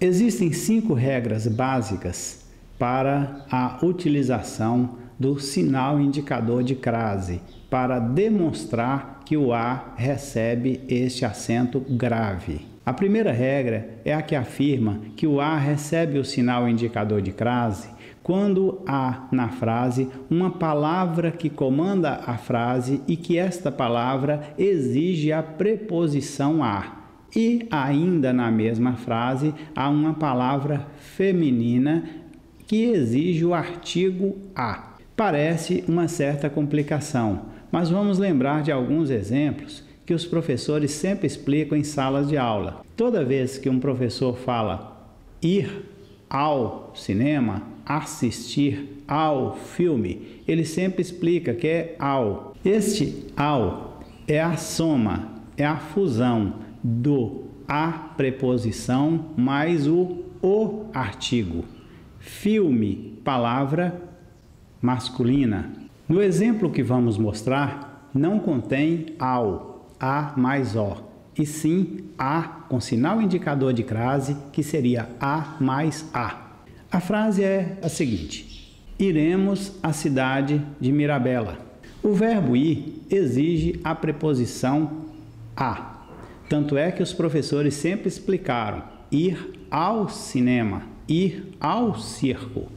Existem 5 regras básicas para a utilização do sinal indicador de crase para demonstrar que o A recebe este acento grave. A primeira regra é a que afirma que o A recebe o sinal indicador de crase quando há na frase uma palavra que comanda a frase e que esta palavra exige a preposição a. E ainda na mesma frase há uma palavra feminina que exige o artigo a. Parece uma certa complicação, mas vamos lembrar de alguns exemplos que os professores sempre explicam em salas de aula. Toda vez que um professor fala ir ao cinema, assistir ao filme, ele sempre explica que é ao. Este ao é a soma, é a fusão do a preposição mais o artigo. Filme, palavra masculina. No exemplo que vamos mostrar, não contém ao, a mais o, e sim a com sinal indicador de crase, que seria a mais a. A frase é a seguinte: iremos à cidade de Mirabela. O verbo ir exige a preposição a. Tanto é que os professores sempre explicaram ir ao cinema, ir ao circo.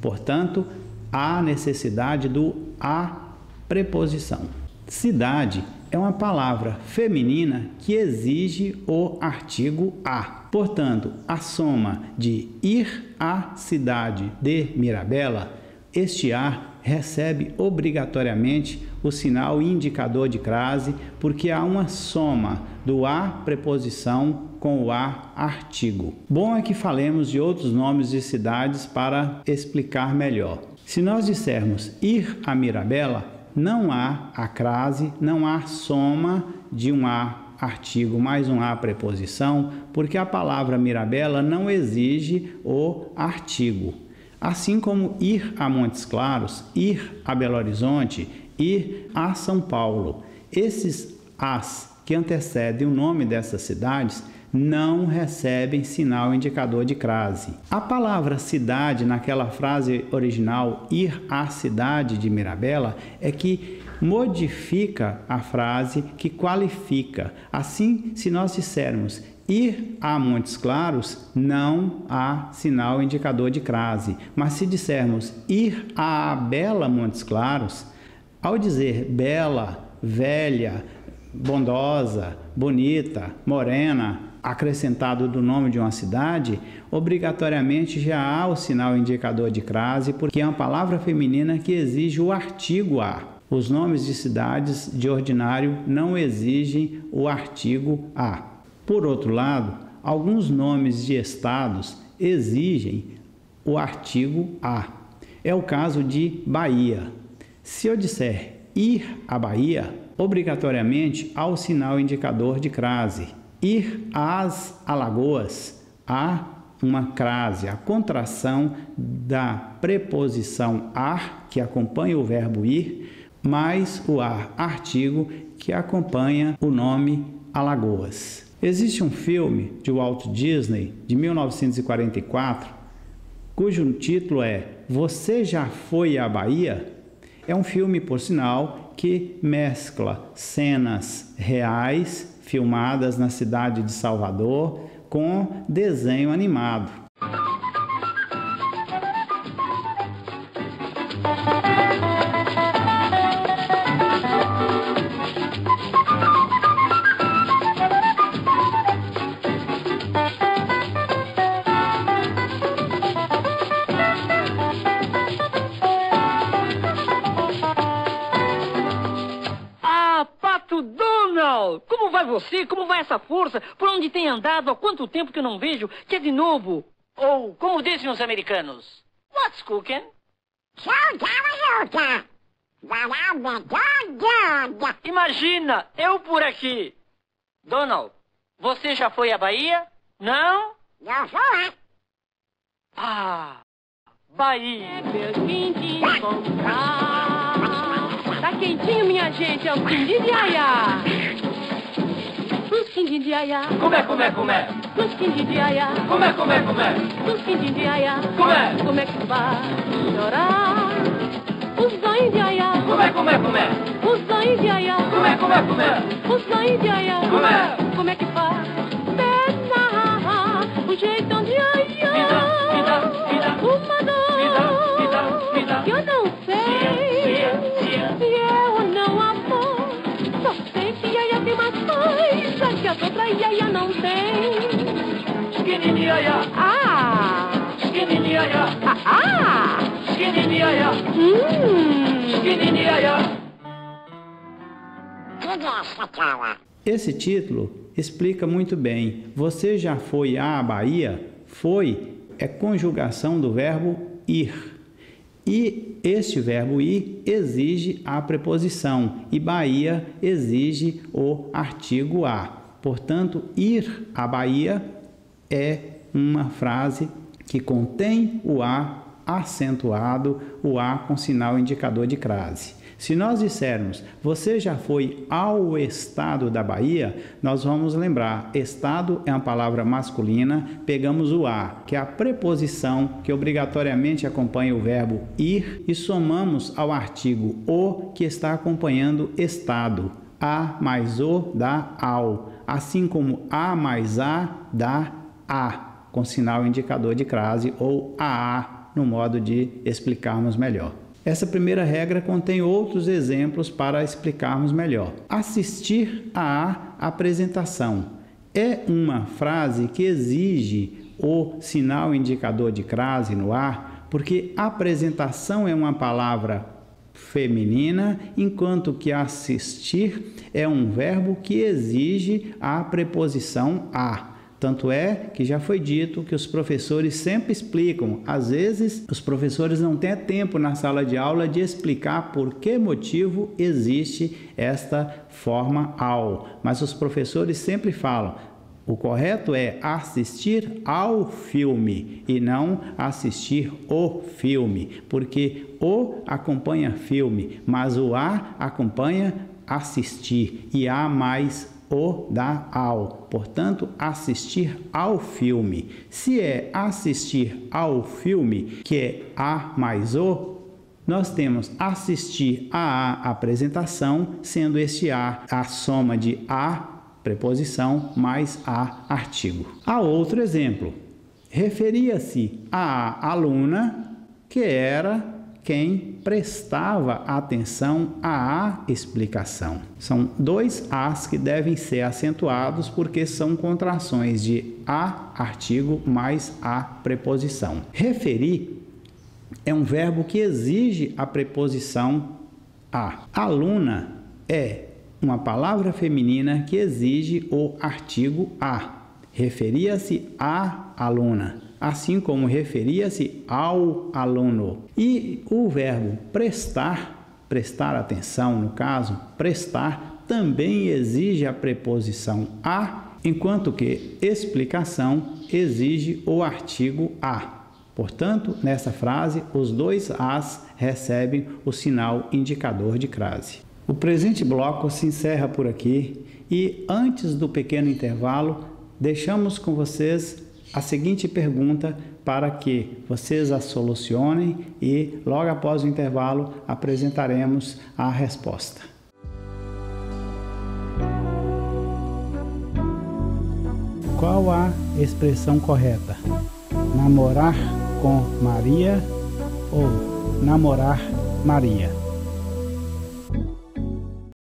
Portanto, há necessidade do a preposição. Cidade é uma palavra feminina que exige o artigo a. Portanto, a soma de ir à cidade de Mirabela, este a recebe obrigatoriamente o sinal indicador de crase, porque há uma soma do a preposição com o a artigo. Bom é que falemos de outros nomes de cidades para explicar melhor. Se nós dissermos ir a Mirabela, não há a crase, não há soma de um a artigo mais um a preposição, porque a palavra Mirabela não exige o artigo. Assim como ir a Montes Claros, ir a Belo Horizonte, ir a São Paulo. Esses as que antecedem o nome dessas cidades não recebem sinal indicador de crase. A palavra cidade naquela frase original, ir à cidade de Mirabela, é que modifica a frase, que qualifica. Assim, se nós dissermos ir a Montes Claros, não há sinal indicador de crase. Mas se dissermos ir a Bela Montes Claros, ao dizer bela, velha, bondosa, bonita, morena, acrescentado do nome de uma cidade, obrigatoriamente já há o sinal indicador de crase, porque é uma palavra feminina que exige o artigo a. Os nomes de cidades, de ordinário, não exigem o artigo a. Por outro lado, alguns nomes de estados exigem o artigo a. É o caso de Bahia. Se eu disser ir à Bahia, obrigatoriamente há o sinal indicador de crase. Ir às Alagoas, há uma crase, a contração da preposição ar, que acompanha o verbo ir, mais o ar artigo, que acompanha o nome Alagoas. Existe um filme de Walt Disney, de 1944, cujo título é Você Já Foi à Bahia? É um filme, por sinal, que mescla cenas reais, filmadas na cidade de Salvador, com desenho animado. Como vai você? Como vai essa força? Por onde tem andado? Há quanto tempo que eu não vejo? Que é de novo? Ou, como dizem os americanos, what's cooking? Imagina, eu por aqui. Donald, você já foi à Bahia? Não? Não foi. Ah, Bahia. Meus pintinhos comprar. quentinho, minha gente, é o quindim de aiá. Quindim de aiá. Como é? Quindim de aiá. Como é? Quindim de aiá. Como é que vai chorar? Os zóio de aiá. Como é? Os zóio de aiá. Como é? Os zóio de aiá. Como é que faz? Pesar o jeitão de aiá. Uma dor que eu não sei se é ou não amor. Só sei que aiá tem umas coisas que as outras aiá não tem. Skinny aiá. Skinny aiá. Skinny aiá. Skinny aiá. Esse título explica muito bem. Você já foi à Bahia? Foi é conjugação do verbo ir. E este verbo ir exige a preposição e Bahia exige o artigo a. Portanto, ir à Bahia é uma frase que contém o a acentuado, o a com sinal indicador de crase. Se nós dissermos, você já foi ao estado da Bahia, nós vamos lembrar, estado é uma palavra masculina, pegamos o a, que é a preposição que obrigatoriamente acompanha o verbo ir, e somamos ao artigo o, que está acompanhando estado. A mais o dá ao, assim como a mais a dá a, com sinal indicador de crase, ou a, no modo de explicarmos melhor. Essa primeira regra contém outros exemplos para explicarmos melhor. Assistir à apresentação é uma frase que exige o sinal indicador de crase no ar, porque apresentação é uma palavra feminina, enquanto que assistir é um verbo que exige a preposição a. Tanto é que já foi dito que os professores sempre explicam. Às vezes, os professores não têm tempo na sala de aula de explicar por que motivo existe esta forma ao. Mas os professores sempre falam, o correto é assistir ao filme e não assistir o filme, porque o acompanha filme, mas o a acompanha assistir e a mais o dá ao, portanto, assistir ao filme. Se é assistir ao filme, que é a mais o, nós temos assistir à apresentação, sendo este a soma de a, preposição, mais a, artigo. Há outro exemplo. Referia-se à aluna que era quem prestava atenção à explicação. São dois as que devem ser acentuados porque são contrações de a, artigo, mais a preposição. Referir é um verbo que exige a preposição a. Aluna é uma palavra feminina que exige o artigo a. Referia-se à aluna, assim como referia-se ao aluno. E o verbo prestar atenção, no caso, prestar, também exige a preposição a, enquanto que explicação exige o artigo a. Portanto, nessa frase, os dois as recebem o sinal indicador de crase. O presente bloco se encerra por aqui e, antes do pequeno intervalo, deixamos com vocês a seguinte pergunta para que vocês a solucionem e, logo após o intervalo, apresentaremos a resposta. Qual a expressão correta? Namorar com Maria ou namorar Maria?